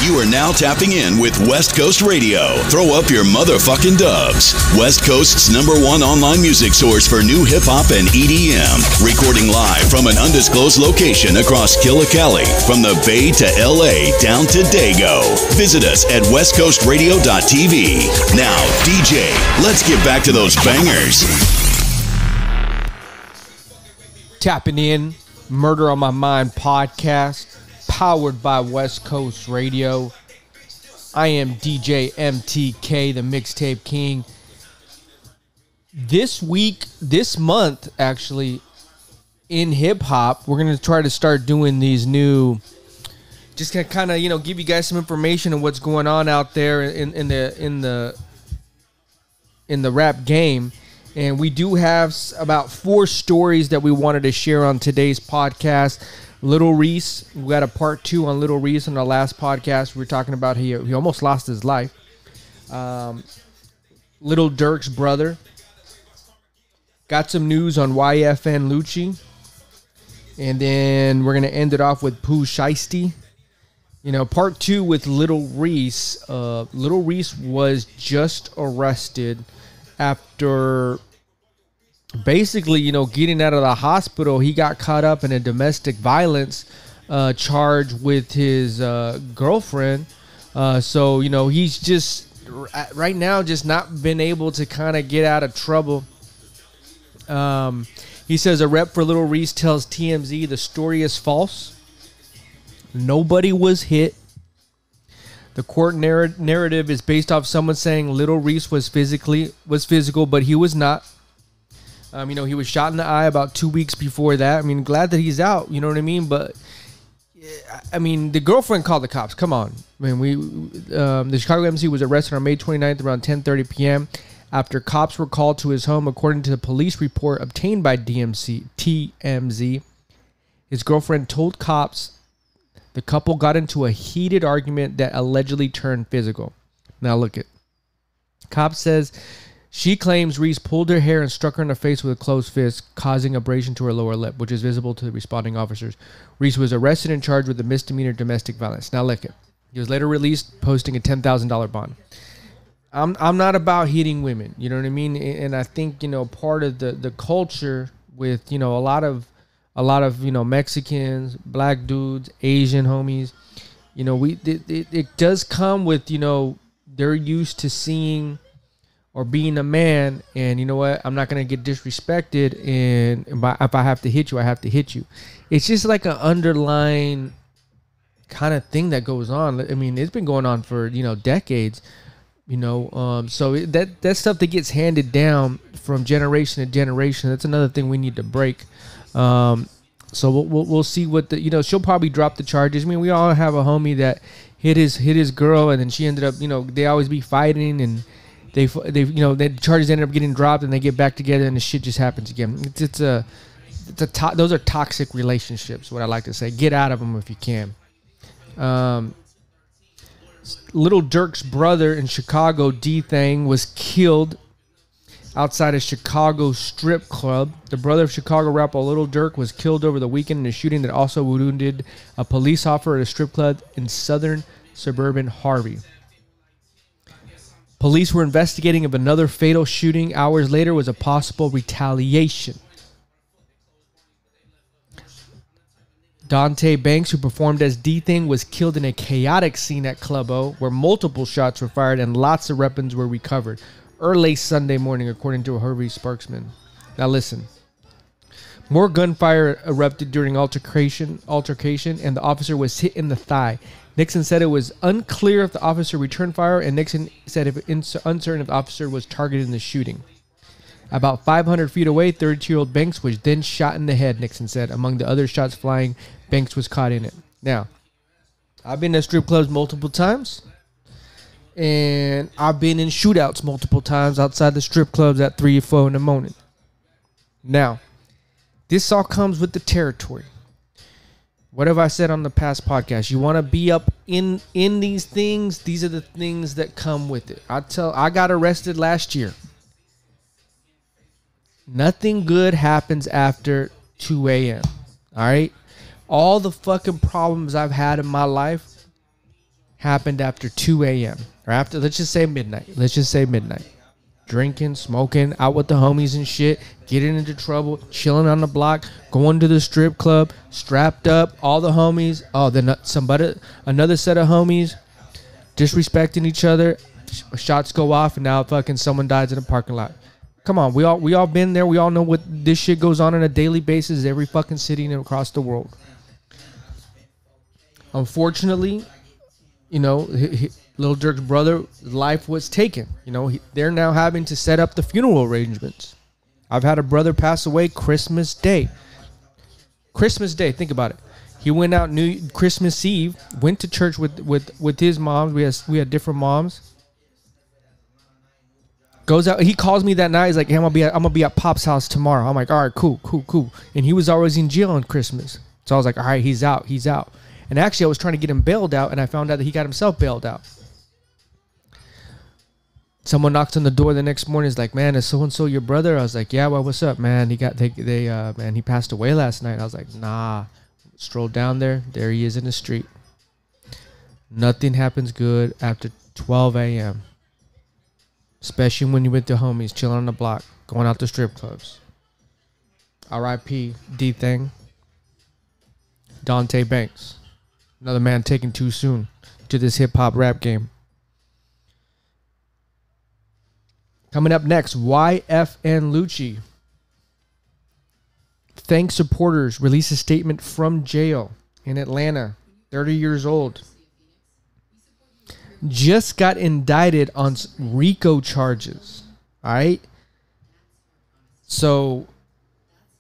You are now tapping in with West Coast Radio. Throw up your motherfucking dubs. West Coast's #1 online music source for new hip-hop and EDM. Recording live from an undisclosed location across Killicali, from the Bay to LA down to Dago. Visit us at westcoastradio.tv. Now, DJ, let's get back to those bangers. Tapping in, Murder on My Mind podcast, powered by West Coast Radio. I am DJ MTK, the Mixtape King. This month, actually, in hip-hop, we're going to try to start doing these new, just to kind of, give you guys some information on what's going on out there in the rap game. And we do have about 4 stories that we wanted to share on today's podcast. Little Reese, we got a part 2 on Little Reese on our last podcast. We were talking about he almost lost his life. Little Durk's brother. Got some news on YFN Lucci. And then we're going to end it off with Pooh Shiesty. Part 2 with Little Reese. Little Reese was just arrested after basically, getting out of the hospital. He got caught up in a domestic violence charge with his girlfriend. So, he's just right now just not been able to kind of get out of trouble. He says a rep for Little Reese tells TMZ the story is false. Nobody was hit. The court narrative is based off someone saying Little Reese was physical, but he was not. He was shot in the eye about 2 weeks before that. Glad that he's out. You know what I mean? But the girlfriend called the cops. Come on, the Chicago MC was arrested on May 29th around 10:30 p.m. after cops were called to his home, according to the police report obtained by TMZ. His girlfriend told cops the couple got into a heated argument that allegedly turned physical. Now look it. Cop says she claims Reese pulled her hair and struck her in the face with a closed fist, causing abrasion to her lower lip, which is visible to the responding officers. Reese was arrested and charged with a misdemeanor domestic violence. Now look it. He was later released, posting a $10,000 bond. I'm not about hitting women, you know what I mean? And I think, part of the culture with, a lot of Mexicans, black dudes, Asian homies, it does come with, they're used to seeing or being a man, and you know what? I'm not going to get disrespected, and if I have to hit you, I have to hit you. It's just like an underlying kind of thing that goes on. It's been going on for, decades, so that stuff that gets handed down from generation to generation, that's another thing we need to break. So we'll see what she'll probably drop the charges. We all have a homie that hit his girl, and then she ended up, they always be fighting, and the charges ended up getting dropped, and they get back together, and the shit just happens again. Those are toxic relationships. What I like to say, get out of them if you can. Little Durk's brother in Chicago, D-Thang, was killed outside a Chicago strip club. The brother of Chicago rapper Little Durk was killed over the weekend in a shooting that also wounded a police officer at a strip club in southern suburban Harvey. Police were investigating if another fatal shooting hours later was a possible retaliation. Dante Banks, who performed as D-Thing, was killed in a chaotic scene at Club O, where multiple shots were fired and lots of weapons were recovered early Sunday morning, according to a Harvey spokesman. Now listen. More gunfire erupted during altercation, and the officer was hit in the thigh. Nixon said it was unclear if the officer returned fire, and Nixon said uncertain if the officer was targeted in the shooting. About 500 feet away, 32-year-old Banks was then shot in the head, Nixon said. Among the other shots flying, Banks was caught in it. Now, I've been to strip clubs multiple times, and I've been in shootouts multiple times outside the strip clubs at 3 or 4 in the morning. Now, this all comes with the territory. What have I said on the past podcast? You want to be up in these things? These are the things that come with it. I got arrested last year. Nothing good happens after 2 a.m. All right? All the fucking problems I've had in my life happened after 2 a.m. or after, let's just say midnight. Drinking, smoking, out with the homies and shit, getting into trouble, chilling on the block, going to the strip club, strapped up, all the homies. Oh, then another set of homies disrespecting each other. Shots go off, and now fucking someone dies in a parking lot. Come on, we all been there. We all know what this shit goes on a daily basis, every fucking city and across the world. Unfortunately, you know, Lil Durk's brother's life was taken. You know, they're now having to set up the funeral arrangements. I've had a brother pass away Christmas Day. Think about it. He went out Christmas Eve, went to church with his moms. We had different moms. Goes out. He calls me that night. He's like, "Hey, I'm gonna be at Pop's house tomorrow." I'm like, "All right, cool." And he was always in jail on Christmas, so I was like, "All right, he's out." And actually, I was trying to get him bailed out, and I found out that he got himself bailed out. Someone knocks on the door the next morning. Is like, "Man, is so and so your brother?" I was like, "Yeah, well, what's up, man? He passed away last night." I was like, "Nah." Strolled down there. There he is in the street. Nothing happens good after 12 a.m. Especially when you with the homies, chilling on the block, going out to strip clubs. R.I.P. D-Thing. Dante Banks. Another man taken too soon to this hip-hop rap game. Coming up next, YFN Lucci. Thanks supporters. Release a statement from jail in Atlanta. 30 years old. Just got indicted on RICO charges. All right. So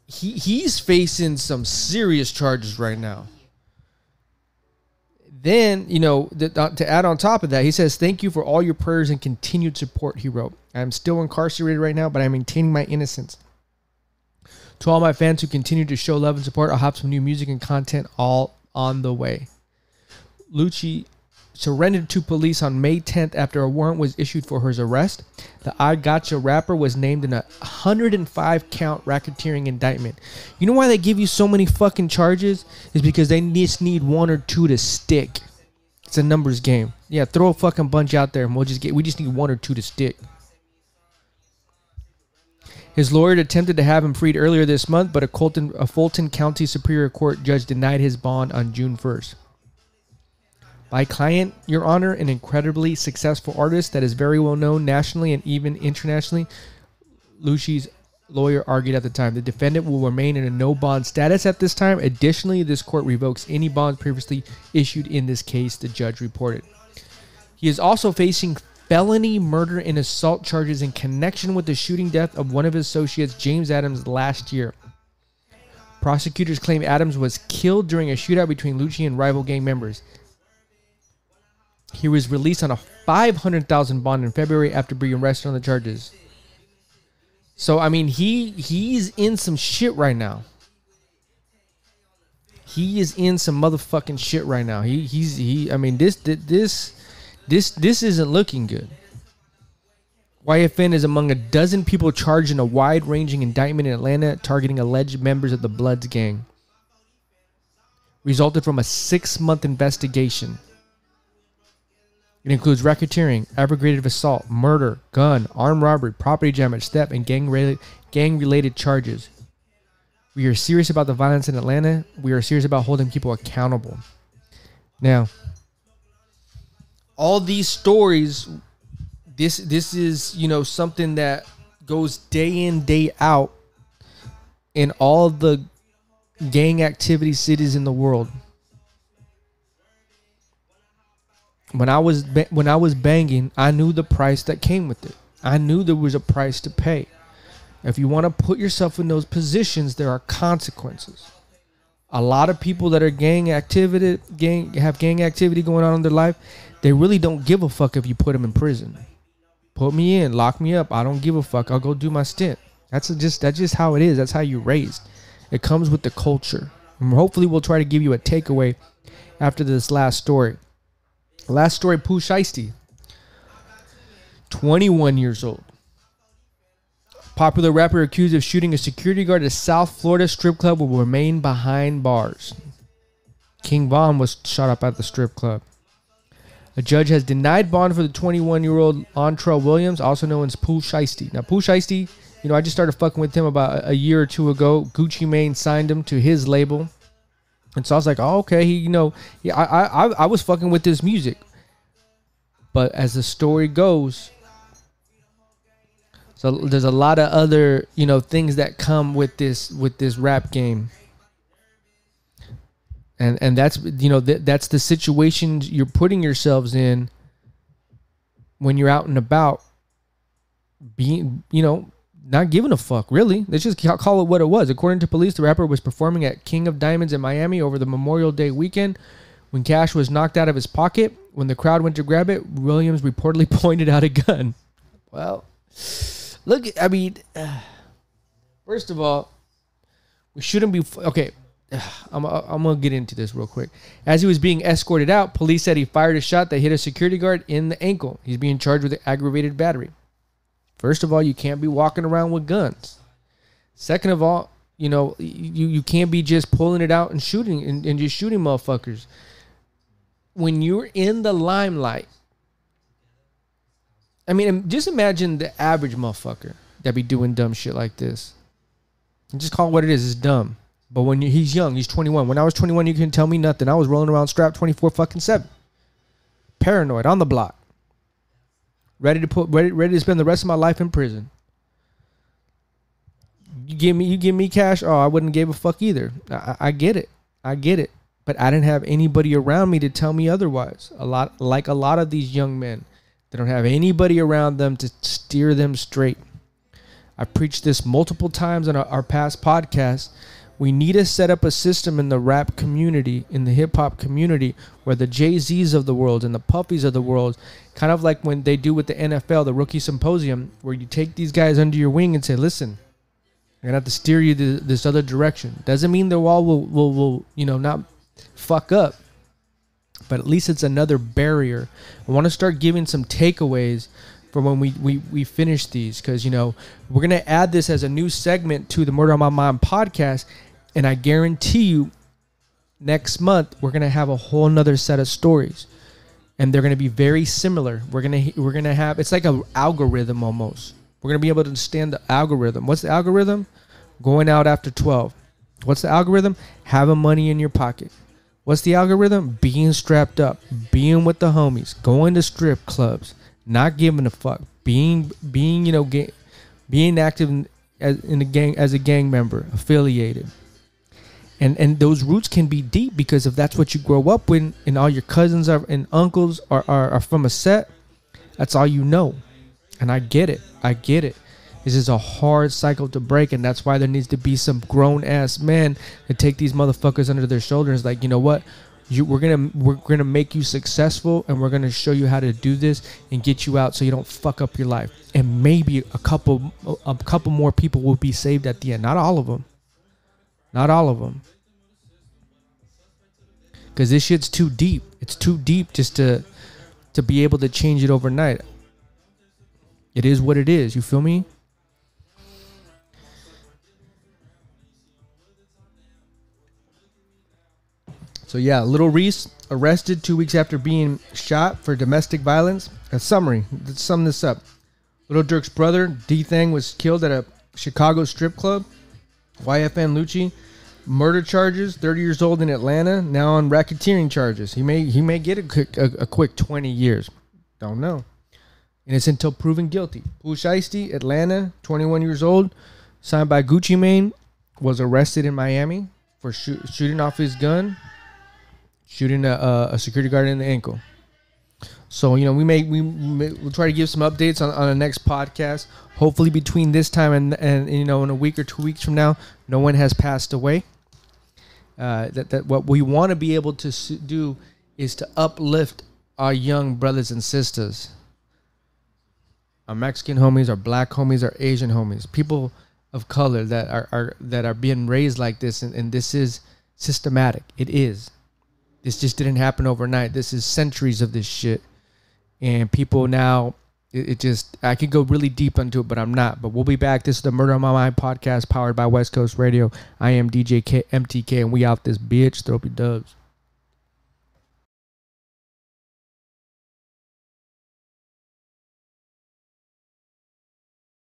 he's facing some serious charges right now. Then, you know, to add on top of that, he says, "Thank you for all your prayers and continued support," he wrote. "I'm still incarcerated right now, but I'm maintaining my innocence. To all my fans who continue to show love and support, I'll have some new music and content all on the way." Lucci surrendered to police on May 10th after a warrant was issued for his arrest. The I Gotcha rapper was named in a 105-count racketeering indictment. You know why they give you so many fucking charges? Is because they just need one or two to stick. It's a numbers game. Yeah, throw a fucking bunch out there and we just need one or two to stick. His lawyer attempted to have him freed earlier this month, but a Fulton County Superior Court judge denied his bond on June 1st. My client, Your Honor, an incredibly successful artist that is very well known nationally and even internationally, Lucci's lawyer argued at the time. The defendant will remain in a no bond status at this time. Additionally, this court revokes any bonds previously issued in this case, the judge reported. He is also facing felony murder and assault charges in connection with the shooting death of one of his associates, James Adams, last year. Prosecutors claim Adams was killed during a shootout between Lucci and rival gang members. He was released on a $500,000 bond in February after being arrested on the charges. So, I mean, he's in some shit right now. He is in some motherfucking shit right now. I mean, this isn't looking good. YFN is among a dozen people charged in a wide-ranging indictment in Atlanta targeting alleged members of the Bloods gang. Resulted from a 6-month investigation. It includes racketeering, aggravated assault, murder, gun, armed robbery, property damage, theft, and gang-related charges. We are serious about the violence in Atlanta. We are serious about holding people accountable. Now, all these stories, this is, you know, something that goes day in, day out in all the gang activity cities in the world. When I was banging, I knew the price that came with it. I knew there was a price to pay. If you want to put yourself in those positions, there are consequences. A lot of people that are have gang activity going on in their life, they really don't give a fuck if you put them in prison. Put me in, lock me up. I don't give a fuck. I'll go do my stint. That's just how it is. That's how you're raised. It comes with the culture. And hopefully we'll try to give you a takeaway after this last story. Last story, Pooh Shiesty. 21 years old. Popular rapper accused of shooting a security guard at a South Florida strip club will remain behind bars. King Von was shot up at the strip club. A judge has denied bond for the 21-year-old Ontrell Williams, also known as Pooh Shiesty. Now, Pooh Shiesty, I just started fucking with him about a year or two ago. Gucci Mane signed him to his label. And so I was like, oh, okay. I was fucking with this music. But as the story goes, so there's a lot of other, things that come with this rap game. And that's, that's the situation you're putting yourselves in when you're out and about being, not giving a fuck, really. Let's just call it what it was. According to police, the rapper was performing at King of Diamonds in Miami over the Memorial Day weekend when cash was knocked out of his pocket. When the crowd went to grab it, Williams reportedly pointed out a gun. Well, look, first of all, we shouldn't be... Okay, I'm going to get into this real quick. As he was being escorted out, police said he fired a shot that hit a security guard in the ankle. He's being charged with aggravated battery. First of all, you can't be walking around with guns. Second of all, you can't be just pulling it out and shooting and just shooting motherfuckers. When you're in the limelight, just imagine the average motherfucker that be doing dumb shit like this. And just call it what it is. It's dumb. But when he's young, he's 21. When I was 21, you couldn't tell me nothing. I was rolling around strapped 24/7. Paranoid, on the block. Ready to spend the rest of my life in prison. You give me cash. Oh, I wouldn't give a fuck either. I get it. But I didn't have anybody around me to tell me otherwise. A lot of these young men, they don't have anybody around them to steer them straight. I preached this multiple times on our past podcasts. We need to set up a system in the rap community, in the hip-hop community, where the Jay-Z's of the world and the Puffies of the world, kind of like when they do with the NFL, the Rookie Symposium, where you take these guys under your wing and say, listen, I'm going to have to steer you this other direction. Doesn't mean they all will not fuck up, but at least it's another barrier. I want to start giving some takeaways for when we finish these, because we're going to add this as a new segment to the Murder on My Mind podcast, and I guarantee you next month we're going to have a whole nother set of stories, and they're going to be very similar. We're going to have, it's like an algorithm almost. We're going to be able to understand the algorithm. What's the algorithm? Going out after 12. What's the algorithm? Having money in your pocket. What's the algorithm? Being strapped up, being with the homies, going to strip clubs, not giving a fuck, being active in a gang, as a gang member, affiliated. And those roots can be deep, because if that's what you grow up with and all your cousins and uncles are from a set, that's all you know. And I get it. This is a hard cycle to break, and that's why there needs to be some grown-ass men to take these motherfuckers under their shoulders. Like, you know what? We're gonna make you successful, and we're gonna show you how to do this and get you out so you don't fuck up your life. And maybe a couple more people will be saved at the end. Not all of them. Because this shit's too deep. It's too deep just to be able to change it overnight. It is what it is. You feel me? So yeah, Little Reese arrested 2 weeks after being shot for domestic violence. A summary. Let's sum this up. Little Durk's brother, D-Thang, was killed at a Chicago strip club. YFN Lucci, murder charges, 30 years old in Atlanta, now on racketeering charges. He may get a quick 20 years. Don't know. Innocent until proven guilty. Pooh Shiesty, Atlanta, 21 years old, signed by Gucci Mane, was arrested in Miami for shooting off his gun, shooting a security guard in the ankle. So, we'll try to give some updates on the next podcast. Hopefully between this time and in a week or 2 weeks from now, no one has passed away. That what we want to be able to do is to uplift our young brothers and sisters. Our Mexican homies, our black homies, our Asian homies, people of color that are being raised like this, and this is systematic. It is. This just didn't happen overnight. This is centuries of this shit. And people now, I could go really deep into it, but I'm not. But we'll be back. This is the Murder on My Mind podcast powered by West Coast Radio. I am DJ MTK, and we out this bitch. Throw up your dubs.